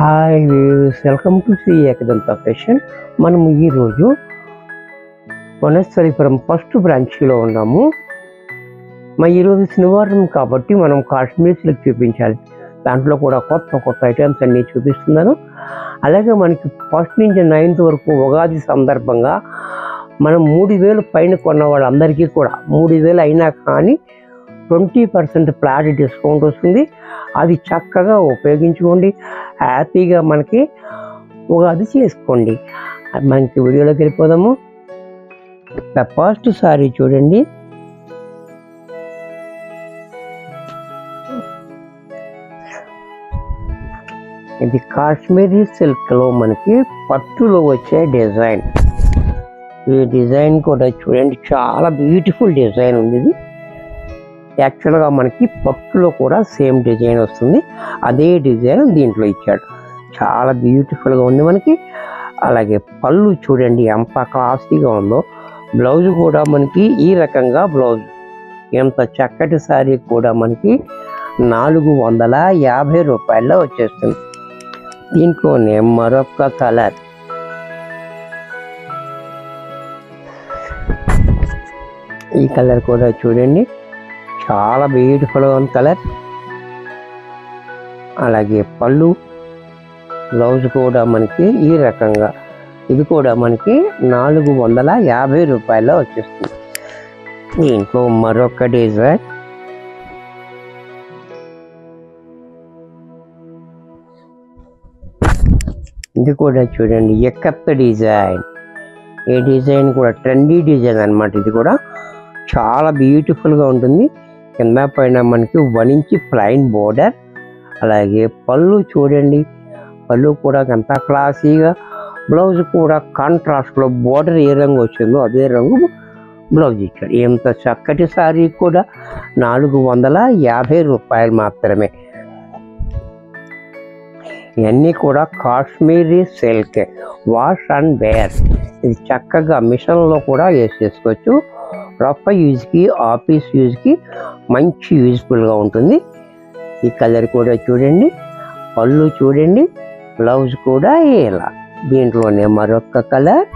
Hi views, welcome to Shri Ekadanta fashion. మనము ఈరోజు Vanasthalipuram first బ్రాంచ్లో ఉన్నాము. ఈరోజు శనివారం కాబట్టి మనం కాశ్మీర్ సిల్క్ చూపించాలి. దాంట్లో కూడా కొత్త ఐటమ్స్ అన్నీ చూపిస్తున్నాను. అలాగే మనకి ఫస్ట్ నుంచి 9th వరకు ఉగాది సందర్భంగా మనం 3000 పైన కొన్న వాళ్ళందరికీ కూడా 3000 అయినా కానీ 20% ఫ్లాట్ డిస్కౌంట్ వస్తుంది. అది చక్కగా ఉపయోగించుకోండి, హ్యాపీగా మనకి ఉగాది చేసుకోండి. మనకి వీడియోలోకి వెళ్ళిపోదాము. ఫస్ట్ సారీ చూడండి. ఇది కాశ్మీరీ సిల్క్లో మనకి పట్టులో వచ్చే డిజైన్. ఈ డిజైన్ కూడా చూడండి, చాలా బ్యూటిఫుల్ డిజైన్ ఉంది. ఇది యాక్చువల్గా మనకి పట్టులో కూడా సేమ్ డిజైన్ వస్తుంది. అదే డిజైన్ దీంట్లో ఇచ్చాడు. చాలా బ్యూటిఫుల్గా ఉంది మనకి. అలాగే పళ్ళు చూడండి ఎంత క్లాసీగా ఉందో. బ్లౌజ్ కూడా మనకి ఈ రకంగా బ్లౌజ్. ఎంత చక్కటి శారీ కూడా మనకి 450 రూపాయల్లో వచ్చేస్తుంది. దీంట్లోనే మరొక కలర్. ఈ కలర్ కూడా చూడండి, చాలా బ్యూటిఫుల్గా ఉంది కలర్. అలాగే పళ్ళు, బ్లౌజ్ కూడా మనకి ఈ రకంగా. ఇది కూడా మనకి 450 రూపాయల్లో వచ్చేస్తుంది. దీంట్లో మరొక డిజైన్. ఇది కూడా చూడండి, ఎక్కత్త డిజైన్. ఈ డిజైన్ కూడా ట్రెండీ డిజైన్ అన్నమాట. ఇది కూడా చాలా బ్యూటిఫుల్గా ఉంటుంది. కింద పైన మనకి 1 ఇంచ్ ప్లైన్ బోర్డర్. అలాగే పళ్ళు చూడండి, పళ్ళు కూడా ఎంత క్లాసీగా. బ్లౌజ్ కూడా కాంట్రాస్ట్లో బోర్డర్ ఏ రంగు వచ్చిందో అదే రంగు బ్లౌజ్ ఇచ్చాడు. ఎంత చక్కటి శారీ కూడా 450 రూపాయలు మాత్రమే. ఇవన్నీ కూడా Kashmiri silk, wash and wear. ఇది చక్కగా మిషన్లో కూడా వేసేసుకోవచ్చు. రఫ్ యూజ్కి, ఆఫీస్ యూజ్కి మంచి యూజ్ఫుల్గా ఉంటుంది. ఈ కలర్ కూడా చూడండి, పళ్ళు చూడండి, బ్లౌజ్ కూడా ఇలా. దీంట్లోనే మరొక కలర్.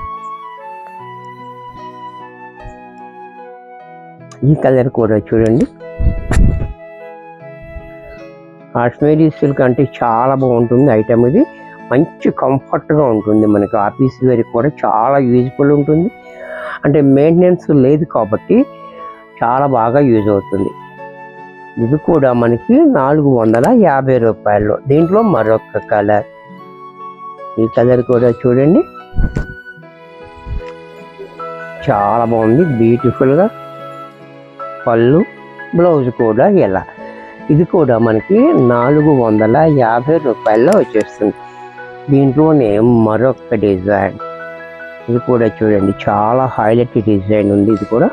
ఈ కలర్ కూడా చూడండి. కాశ్మీరీ సిల్క్ అంటే చాలా బాగుంటుంది ఐటమ్. ఇది మంచి కంఫర్ట్గా ఉంటుంది. మనకి ఆఫీస్ వేర్ కూడా చాలా యూజ్ఫుల్ ఉంటుంది. అంటే మెయింటెనెన్స్ లేదు కాబట్టి చాలా బాగా యూజ్ అవుతుంది. ఇది కూడా మనకి 450 రూపాయలు. దీంట్లో మరొక కలర్. ఈ కలర్ కూడా చూడండి, చాలా బాగుంది, బ్యూటిఫుల్గా. పళ్ళు, బ్లౌజ్ కూడా ఇలా. ఇది కూడా మనకి 450 రూపాయల్లో వచ్చేస్తుంది. దీంట్లోనే మరొక డిజైన్. ఇది కూడా చూడండి, చాలా హైలైట్ డిజైన్ ఉంది. ఇది కూడా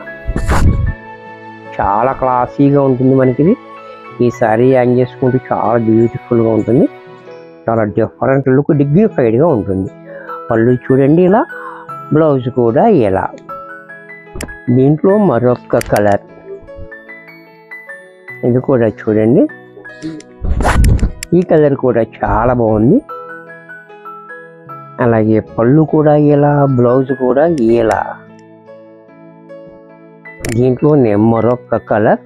చాలా క్లాసీగా ఉంటుంది మనకి. ఇది ఈ సారీ హ్యాంగ్ చేసుకుంటూ చాలా బ్యూటిఫుల్గా ఉంటుంది. చాలా డిఫరెంట్ లుక్, డిగ్నిఫైడ్గా ఉంటుంది. పళ్ళు చూడండి ఇలా, బ్లౌజ్ కూడా ఇలా. దీంట్లో మరొక కలర్. ఇది కూడా చూడండి, ఈ కలర్ కూడా చాలా బాగుంది. అలాగే పళ్ళు కూడా ఇలా, బ్లౌజ్ కూడా ఇలా. దీంట్లో మరొక కలర్.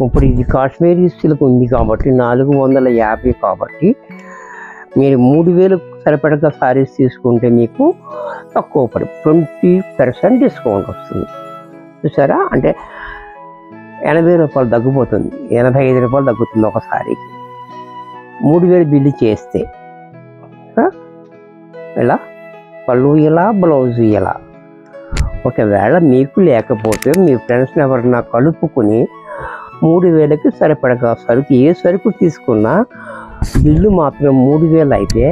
ఇప్పుడు ఇది కాశ్మీరీ సిల్క్ ఉంది కాబట్టి 450 కాబట్టి మీరు 3000 సరిపడగా సారీస్ తీసుకుంటే మీకు తక్కువ పడి 20% డిస్కౌంట్ వస్తుంది. చూసారా, అంటే 80 రూపాయలు తగ్గిపోతుంది. 85 రూపాయలు తగ్గుతుంది ఒక సారీకి 3000 బిల్లు చేస్తే. ఇలా పళ్ళు ఇలా, బ్లౌజ్ ఇలా. ఒకవేళ మీకు లేకపోతే మీ ఫ్రెండ్స్ని ఎవరన్నా కలుపుకొని 3000కి సరిపడగా సరుకు ఏ సరుకు తీసుకున్నా బిల్లు మాత్రం 3000 అయితే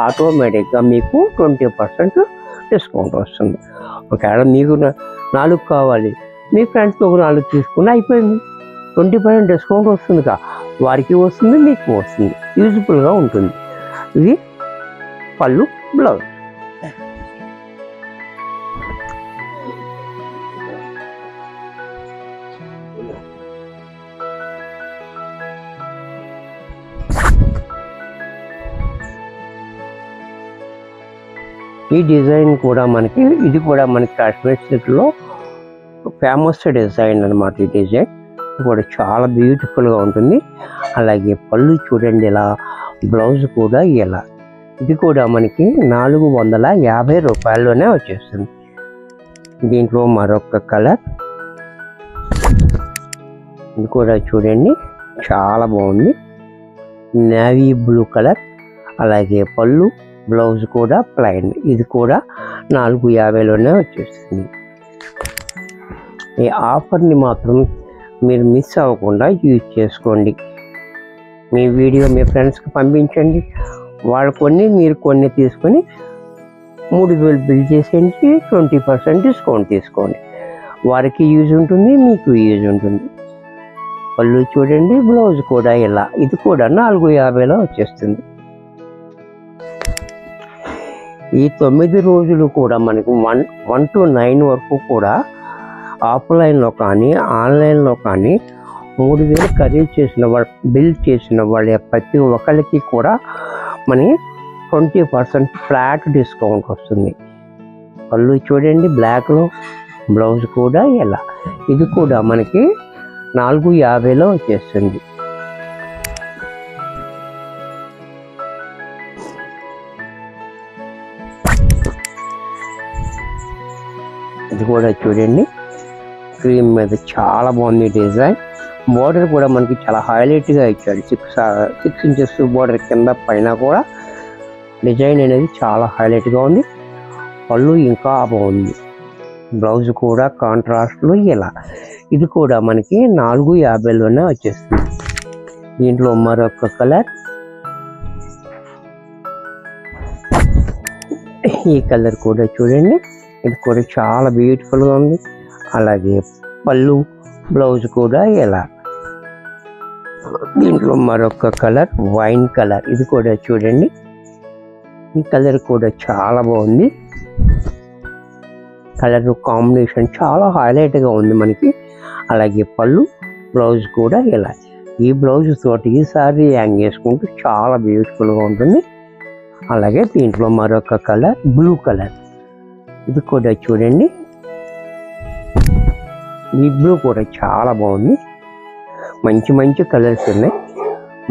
ఆటోమేటిక్గా మీకు 20% డిస్కౌంట్ వస్తుంది. ఒకవేళ మీకు 4 కావాలి, మీ ఫ్రెండ్స్కి ఒక 4 తీసుకున్నా అయిపోయింది, 20% డిస్కౌంట్ వస్తుందిగా. వారికి వస్తుంది, మీకు వస్తుంది, యూజ్ఫుల్గా ఉంటుంది. ఇది పళ్ళు, బ్లౌజ్. ఈ డిజైన్ కూడా మనకి ఇది కూడా మనకి కాశ్మీర్ సిల్క్లో ఫేమస్ డిజైన్ అన్నమాట. ఈ డిజైన్ కూడా చాలా బ్యూటిఫుల్గా ఉంటుంది. అలాగే పళ్ళు చూడండి ఇలా, బ్లౌజ్ కూడా ఇలా. ఇది కూడా మనకి 450 రూపాయల్లోనే వచ్చేస్తుంది. దీంట్లో మరొక కలర్, ఇది కూడా చూడండి చాలా బాగుంది, నేవీ బ్లూ కలర్. అలాగే పళ్ళు బ్లౌజ్ కూడా ప్లెయిన్. ఇది కూడా 450లోనే వచ్చేస్తుంది. ఈ ఆఫర్ని మాత్రం మీరు మిస్ అవ్వకుండా యూజ్ చేసుకోండి. మీ వీడియో మీ ఫ్రెండ్స్కి పంపించండి, వాళ్ళు కొన్ని మీరు కొన్ని తీసుకొని 3000 బిల్ చేసేసి 20% డిస్కౌంట్ తీసుకోండి. వారికి యూజ్ ఉంటుంది, మీకు యూజ్ ఉంటుంది. పళ్ళు చూడండి, బ్లౌజ్ కూడా ఇలా. ఇది కూడా 450లో వచ్చేస్తుంది. ఈ 9 రోజులు కూడా మనకి 1 to 9 వరకు కూడా ఆఫ్లైన్లో కానీ ఆన్లైన్లో కానీ 3000 ఖరీదు చేసిన వాళ్ళు, బిల్ చేసిన వాళ్ళ ప్రతి ఒక్కరికి కూడా మనకి 20% ఫ్లాట్ డిస్కౌంట్ వస్తుంది. పళ్ళు చూడండి బ్లాక్లో, బ్లౌజ్ కూడా ఇలా. ఇది కూడా మనకి 450లో వచ్చేస్తుంది. ఇది కూడా చూడండి క్రీమ్ మీద చాలా బాగుంది డిజైన్. బోర్డర్ కూడా మనకి చాలా హైలైట్గా ఇచ్చాడు. 6 ఇంచెస్ బోర్డర్ కింద పైన కూడా డిజైన్ అనేది చాలా హైలైట్గా ఉంది. పళ్ళు ఇంకా బాగుంది, బ్లౌజ్ కూడా కాంట్రాస్ట్లో ఇలా. ఇది కూడా మనకి 450లోనే వచ్చేస్తుంది. దీంట్లో మరొక కలర్, ఈ కలర్ కూడా చూడండి, ఇది కూడా చాలా బ్యూటిఫుల్గా ఉంది. అలాగే పళ్ళు బ్లౌజ్ కూడా ఇలా. దీంట్లో మరొక కలర్ వైన్ కలర్, ఇది కూడా చూడండి, ఈ కలర్ కూడా చాలా బాగుంది. కలర్ కాంబినేషన్ చాలా హైలైట్గా ఉంది మనకి. అలాగే పళ్ళు బ్లౌజ్ కూడా ఇలా. ఈ బ్లౌజ్ తోటి ఈ సారీ హ్యాంగ్ చేసుకుంటూ చాలా బ్యూటిఫుల్గా ఉంటుంది. అలాగే దీంట్లో మరొక కలర్ బ్లూ కలర్, ఇది కూడా చూడండి, ఈ బ్లూ కూడా చాలా బాగుంది. మంచి మంచి కలర్స్ ఉన్నాయి,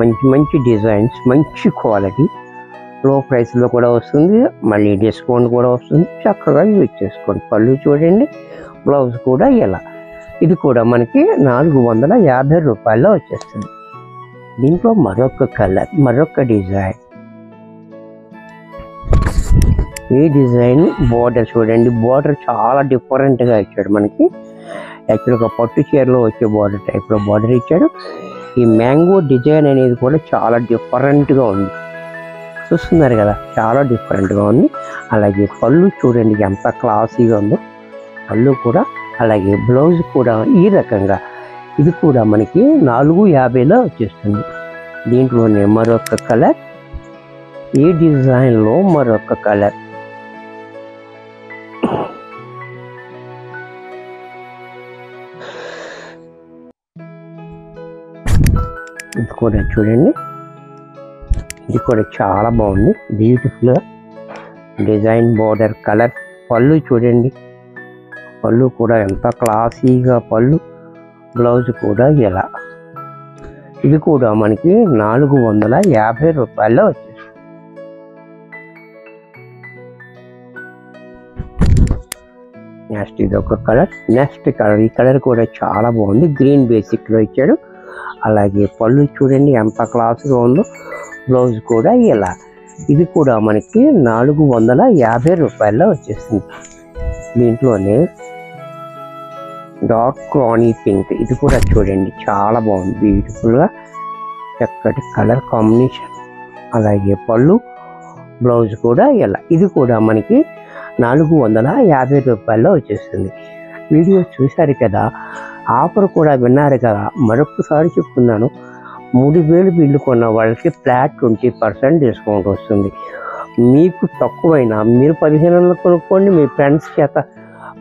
మంచి మంచి డిజైన్స్, మంచి క్వాలిటీ, లో ప్రైస్లో కూడా వస్తుంది, మళ్ళీ డిస్కౌంట్ కూడా వస్తుంది. చక్కగా యూజ్ చేసుకోండి. పళ్ళు చూడండి, బ్లౌజ్ కూడా ఇలా. ఇది కూడా మనకి 450 రూపాయల్లో వచ్చేస్తుంది. దీంట్లో మరొక కలర్, మరొక డిజైన్. ఈ డిజైన్ బోర్డర్ చూడండి, బోర్డర్ చాలా డిఫరెంట్గా ఇచ్చాడు మనకి. యాక్చువల్గా పట్టు చీరలో వచ్చే బోర్డర్ టైప్లో బోర్డర్ ఇచ్చాడు. ఈ మ్యాంగో డిజైన్ అనేది కూడా చాలా డిఫరెంట్గా ఉంది, చూస్తున్నారు కదా, చాలా డిఫరెంట్గా ఉంది. అలాగే పళ్ళు చూడండి ఎంత క్లాసీగా ఉందో పళ్ళు కూడా. అలాగే బ్లౌజ్ కూడా ఈ రకంగా. ఇది కూడా మనకి 450లో వచ్చేస్తుంది. దీంట్లోనే మరొక కలర్, ఈ డిజైన్లో మరొక కలర్. ఇది కూడా చూడండి, ఇది కూడా చాలా బాగుంది, బ్యూటిఫుల్గా డిజైన్ బోర్డర్ కలర్. పళ్ళు చూడండి, పళ్ళు కూడా ఎంత క్లాసీగా పళ్ళు, బ్లౌజ్ కూడా ఇలా. ఇది కూడా మనకి 450 రూపాయల్లో వచ్చేస్తుంది. నెక్స్ట్ ఇది ఒక కలర్, నెక్స్ట్ కలర్. ఈ కలర్ కూడా చాలా బాగుంది, గ్రీన్ బేసిక్లో ఇచ్చాడు. అలాగే పళ్ళు చూడండి ఎంత క్లాస్గా ఉందో, బ్లౌజ్ కూడా ఇలా. ఇది కూడా మనకి 450 రూపాయల్లో వచ్చేస్తుంది. దీంట్లోనే డార్క్ రాణి పింక్, ఇది కూడా చూడండి చాలా బాగుంది, బ్యూటిఫుల్గా చక్కటి కలర్ కాంబినేషన్. అలాగే పళ్ళు బ్లౌజ్ కూడా ఇలా. ఇది కూడా మనకి 450 రూపాయల్లో వచ్చేస్తుంది. వీడియో చూశారు కదా, ఆఫర్ కూడా విన్నారు కదా. మరొకసారి చెప్తున్నాను, 3000 బిల్లు కొన్న వాళ్ళకి ఫ్లాట్ 20% డిస్కౌంట్ వస్తుంది. మీకు తక్కువైనా మీరు 1500 కొనుక్కోండి, మీ ఫ్రెండ్స్ చేత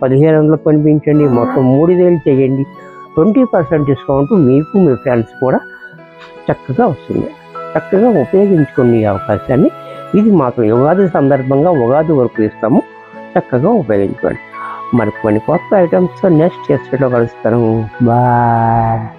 1500 కొనిపించండి, మొత్తం 3000 చేయండి. 20% డిస్కౌంట్ మీకు మీ ఫ్రెండ్స్ కూడా చక్కగా వస్తుంది. చక్కగా ఉపయోగించుకునే అవకాశాన్ని ఇది మాత్రం ఉగాది సందర్భంగా ఉగాది వరకు ఇస్తాము, చక్కగా ఉపయోగించుకోండి. మరి కొన్ని కొత్త ఐటమ్స్తో నెక్స్ట్ ఎపిసోడ్లో కలుస్తాను. బాయ్.